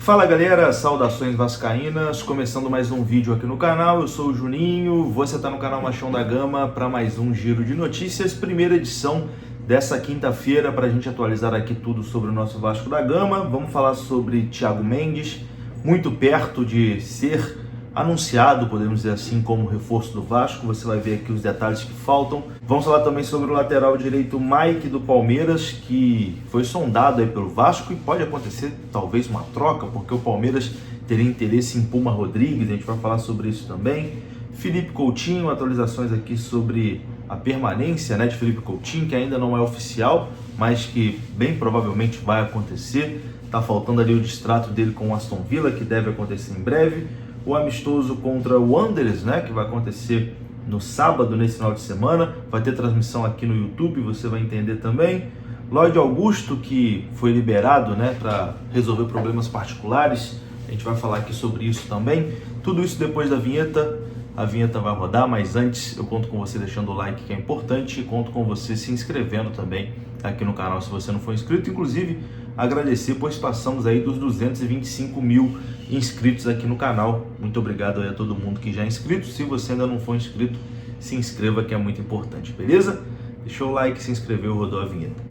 Fala galera, saudações vascaínas, começando mais um vídeo aqui no canal. Eu sou o Juninho, você está no canal Machão da Gama para mais um giro de notícias, primeira edição dessa quinta-feira, para a gente atualizar aqui tudo sobre o nosso Vasco da Gama. Vamos falar sobre Thiago Mendes, muito perto de ser anunciado, podemos dizer assim, como reforço do Vasco. Você vai ver aqui os detalhes que faltam. Vamos falar também sobre o lateral direito Mike do Palmeiras, que foi sondado aí pelo Vasco e pode acontecer talvez uma troca, porque o Palmeiras teria interesse em Puma Rodrigues, a gente vai falar sobre isso também. Felipe Coutinho, atualizações aqui sobre a permanência, de Felipe Coutinho, que ainda não é oficial, mas que bem provavelmente vai acontecer. Tá faltando ali o distrato dele com o Aston Villa, que deve acontecer em breve. O amistoso contra o Wanderers, que vai acontecer no sábado, nesse final de semana. Vai ter transmissão aqui no YouTube, você vai entender também. Lloyd Augusto, que foi liberado para resolver problemas particulares. A gente vai falar aqui sobre isso também. Tudo isso depois da vinheta. A vinheta vai rodar, mas antes eu conto com você deixando o like, que é importante, e conto com você se inscrevendo também aqui no canal se você não for inscrito. Inclusive, agradecer, pois passamos aí dos 225 mil inscritos aqui no canal. Muito obrigado aí a todo mundo que já é inscrito. Se você ainda não for inscrito, se inscreva, que é muito importante, beleza? Deixou o like, se inscreveu, rodou a vinheta.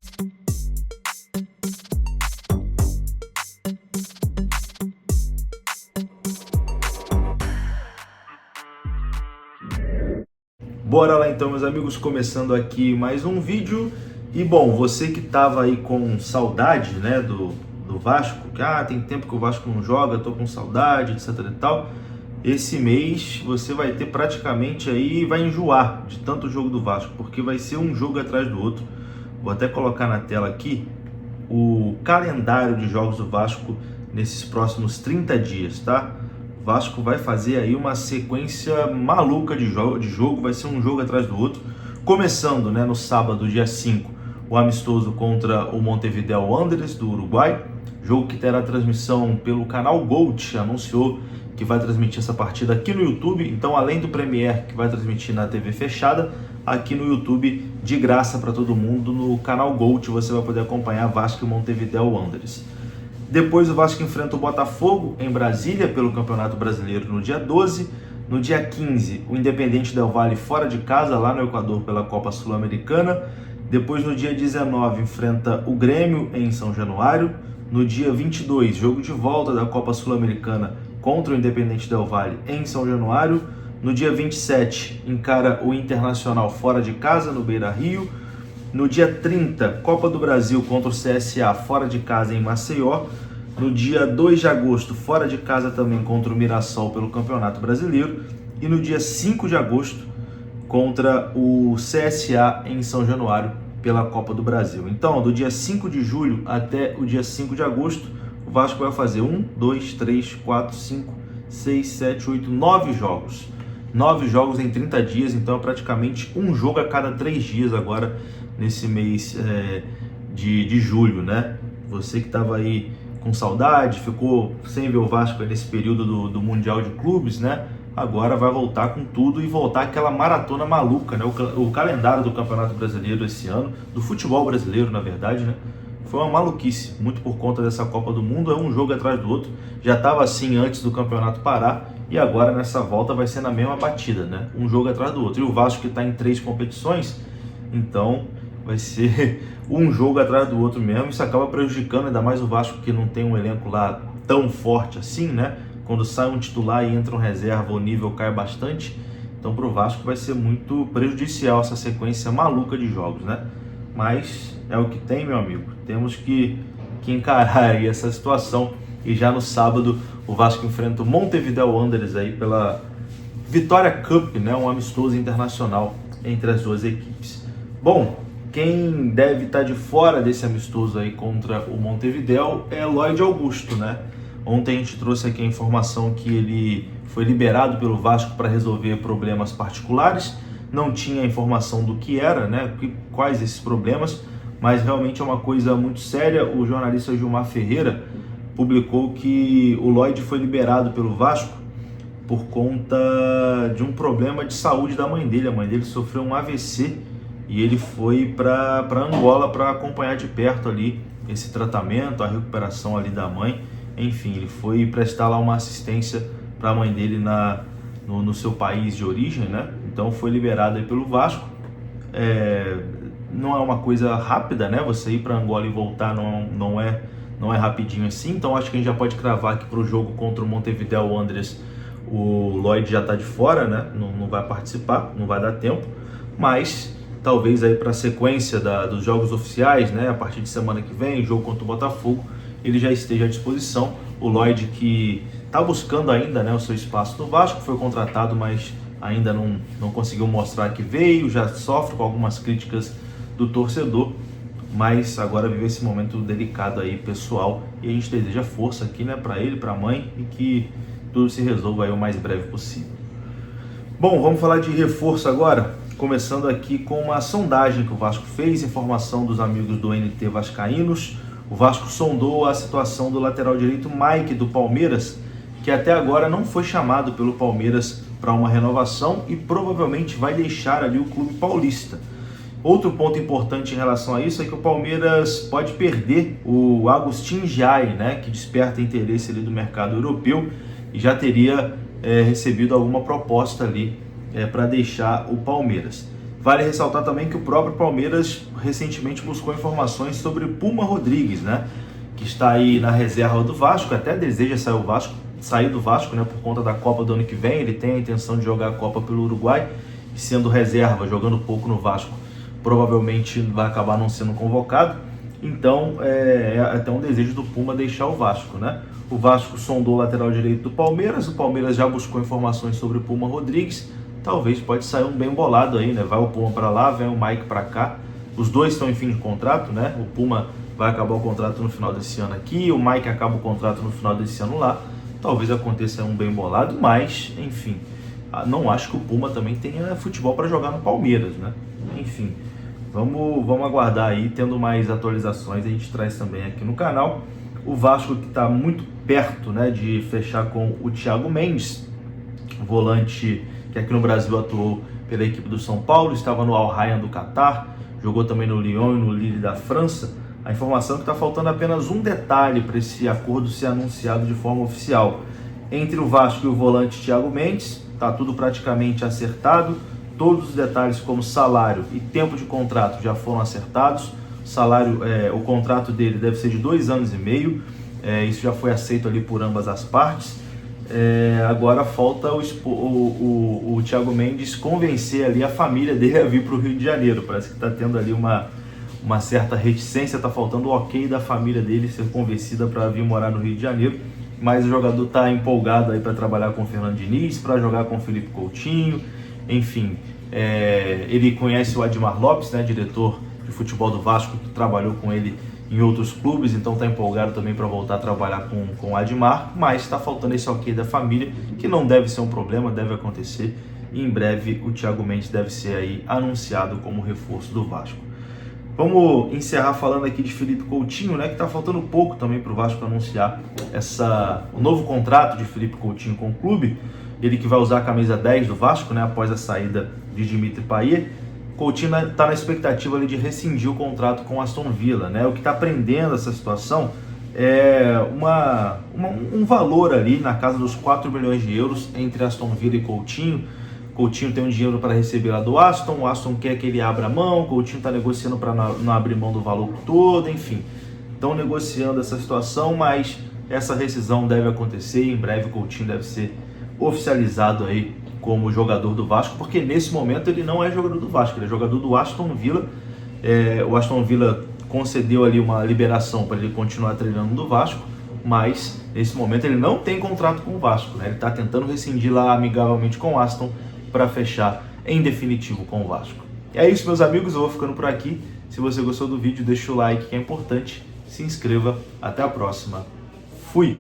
Bora lá então, meus amigos, começando aqui mais um vídeo. E bom, você que tava aí com saudade, do Vasco, que tem tempo que o Vasco não joga, tô com saudade, etc e tal. Esse mês você vai ter praticamente aí, vai enjoar de tanto jogo do Vasco, porque vai ser um jogo atrás do outro. Vou até colocar na tela aqui o calendário de jogos do Vasco nesses próximos 30 dias, tá? O Vasco vai fazer aí uma sequência maluca de jogo, vai ser um jogo atrás do outro. Começando, no sábado, dia 5, o amistoso contra o Montevideo Wanderers do Uruguai, jogo que terá transmissão pelo canal Gold, anunciou que vai transmitir essa partida aqui no YouTube. Então, além do Premier, que vai transmitir na TV fechada, aqui no YouTube, de graça para todo mundo, no canal Gold, você vai poder acompanhar Vasco e Montevideo Wanderers. Depois o Vasco enfrenta o Botafogo em Brasília pelo Campeonato Brasileiro no dia 12. No dia 15, o Independente Del Valle fora de casa, lá no Equador, pela Copa Sul-Americana. Depois, no dia 19, enfrenta o Grêmio em São Januário. No dia 22, jogo de volta da Copa Sul-Americana contra o Independente Del Valle em São Januário. No dia 27, encara o Internacional fora de casa, no Beira-Rio. No dia 30, Copa do Brasil contra o CSA fora de casa em Maceió. No dia 2 de agosto, fora de casa também contra o Mirassol pelo Campeonato Brasileiro. E no dia 5 de agosto, contra o CSA em São Januário pela Copa do Brasil. Então, do dia 5 de julho até o dia 5 de agosto, o Vasco vai fazer 1, 2, 3, 4, 5, 6, 7, 8, 9 jogos. 9 jogos em 30 dias, então é praticamente um jogo a cada 3 dias agora nesse mês de julho, Você que estava aí com saudade, ficou sem ver o Vasco nesse período do Mundial de Clubes, Agora vai voltar com tudo e voltar aquela maratona maluca, O calendário do Campeonato Brasileiro esse ano, do futebol brasileiro, na verdade, Foi uma maluquice, muito por conta dessa Copa do Mundo, é um jogo atrás do outro. Já estava assim antes do campeonato parar e agora nessa volta vai ser na mesma batida, Um jogo atrás do outro. E o Vasco que está em 3 competições, então vai ser um jogo atrás do outro mesmo. Isso acaba prejudicando ainda mais o Vasco, que não tem um elenco lá tão forte assim, Quando sai um titular e entra um reserva, o nível cai bastante. Então para o Vasco vai ser muito prejudicial essa sequência maluca de jogos, Mas é o que tem, meu amigo. Temos que encarar aí essa situação. E já no sábado o Vasco enfrenta o Montevideo Wanderers aí pela Vitória Cup, um amistoso internacional entre as duas equipes. Bom, quem deve estar de fora desse amistoso aí contra o Montevideo é Lloyd Augusto, Ontem a gente trouxe aqui a informação que ele foi liberado pelo Vasco para resolver problemas particulares. Não tinha informação do que era, quais esses problemas, mas realmente é uma coisa muito séria. O jornalista Gilmar Ferreira publicou que o Lloyd foi liberado pelo Vasco por conta de um problema de saúde da mãe dele. A mãe dele sofreu um AVC e ele foi para Angola para acompanhar de perto ali esse tratamento, a recuperação ali da mãe. Enfim, ele foi prestar lá uma assistência para a mãe dele no seu país de origem, né? Então foi liberado aí pelo Vasco. Não é uma coisa rápida, né? Você ir para Angola e voltar não é rapidinho assim. Então acho que a gente já pode cravar que para o jogo contra o Montevideo Wanderers o Lloyd já está de fora, né? Não vai participar, não vai dar tempo. Mas talvez aí para a sequência dos jogos oficiais, né? A partir de semana que vem, jogo contra o Botafogo, ele já esteja à disposição. O Lloyd, que está buscando ainda, né, o seu espaço no Vasco, foi contratado, mas ainda não conseguiu mostrar que veio, já sofre com algumas críticas do torcedor, mas agora vive esse momento delicado aí, pessoal, e a gente deseja força aqui, né, para ele, para a mãe, e que tudo se resolva aí o mais breve possível. Bom, vamos falar de reforço agora, começando aqui com uma sondagem que o Vasco fez, informação dos amigos do NT Vascaínos. O Vasco sondou a situação do lateral direito Mike do Palmeiras, que até agora não foi chamado pelo Palmeiras para uma renovação e provavelmente vai deixar ali o clube paulista. Outro ponto importante em relação a isso é que o Palmeiras pode perder o Agustin Jai, né, que desperta interesse ali do mercado europeu e já teria recebido alguma proposta ali para deixar o Palmeiras. Vale ressaltar também que o próprio Palmeiras recentemente buscou informações sobre Puma Rodrigues, né, que está aí na reserva do Vasco, até deseja sair do Vasco, né, por conta da Copa do ano que vem. Ele tem a intenção de jogar a Copa pelo Uruguai, e sendo reserva, jogando pouco no Vasco, provavelmente vai acabar não sendo convocado. Então é até um desejo do Puma deixar o Vasco, né? O Vasco sondou o lateral direito do Palmeiras, o Palmeiras já buscou informações sobre o Puma Rodrigues. Talvez pode sair um bem bolado aí, né? Vai o Puma para lá, vem o Mike para cá. Os dois estão em fim de contrato, né? O Puma vai acabar o contrato no final desse ano aqui, o Mike acaba o contrato no final desse ano lá. Talvez aconteça um bem bolado, mas, enfim, não acho que o Puma também tenha futebol para jogar no Palmeiras, né? Enfim, vamos aguardar aí, tendo mais atualizações, a gente traz também aqui no canal. O Vasco, que está muito perto, né, de fechar com o Thiago Mendes, volante que aqui no Brasil atuou pela equipe do São Paulo, estava no Al Rayyan do Catar, jogou também no Lyon e no Lille da França. A informação é que está faltando apenas um detalhe para esse acordo ser anunciado de forma oficial. Entre o Vasco e o volante Thiago Mendes, está tudo praticamente acertado. Todos os detalhes como salário e tempo de contrato já foram acertados. O contrato dele deve ser de 2 anos e meio. Isso já foi aceito ali por ambas as partes. Agora falta o Thiago Mendes convencer ali a família dele a vir para o Rio de Janeiro. Parece que está tendo ali uma certa reticência, está faltando o ok da família dele ser convencida para vir morar no Rio de Janeiro. Mas o jogador está empolgado aí para trabalhar com o Fernando Diniz, para jogar com o Felipe Coutinho, enfim. Ele conhece o Admar Lopes, né, diretor de futebol do Vasco, que trabalhou com ele em outros clubes, então está empolgado também para voltar a trabalhar com o Admar, mas está faltando esse ok da família, que não deve ser um problema, deve acontecer, e em breve o Thiago Mendes deve ser aí anunciado como reforço do Vasco. Vamos encerrar falando aqui de Felipe Coutinho, né, que está faltando pouco também para o Vasco anunciar o novo contrato de Felipe Coutinho com o clube. Ele que vai usar a camisa 10 do Vasco, né, após a saída de Dimitri Payet. Coutinho está na expectativa ali de rescindir o contrato com o Aston Villa, né? O que está prendendo essa situação é um valor ali na casa dos 4 milhões de euros entre Aston Villa e Coutinho. Coutinho tem um dinheiro para receber lá do Aston, o Aston quer que ele abra mão, Coutinho está negociando para não abrir mão do valor todo, enfim. Estão negociando essa situação, mas essa rescisão deve acontecer e em breve Coutinho deve ser oficializado aí como jogador do Vasco, porque nesse momento ele não é jogador do Vasco, ele é jogador do Aston Villa. O Aston Villa concedeu ali uma liberação para ele continuar treinando no Vasco, mas nesse momento ele não tem contrato com o Vasco, né? Ele está tentando rescindir lá amigavelmente com o Aston para fechar em definitivo com o Vasco. É isso, meus amigos, eu vou ficando por aqui. Se você gostou do vídeo, deixa o like, que é importante, se inscreva, até a próxima, fui!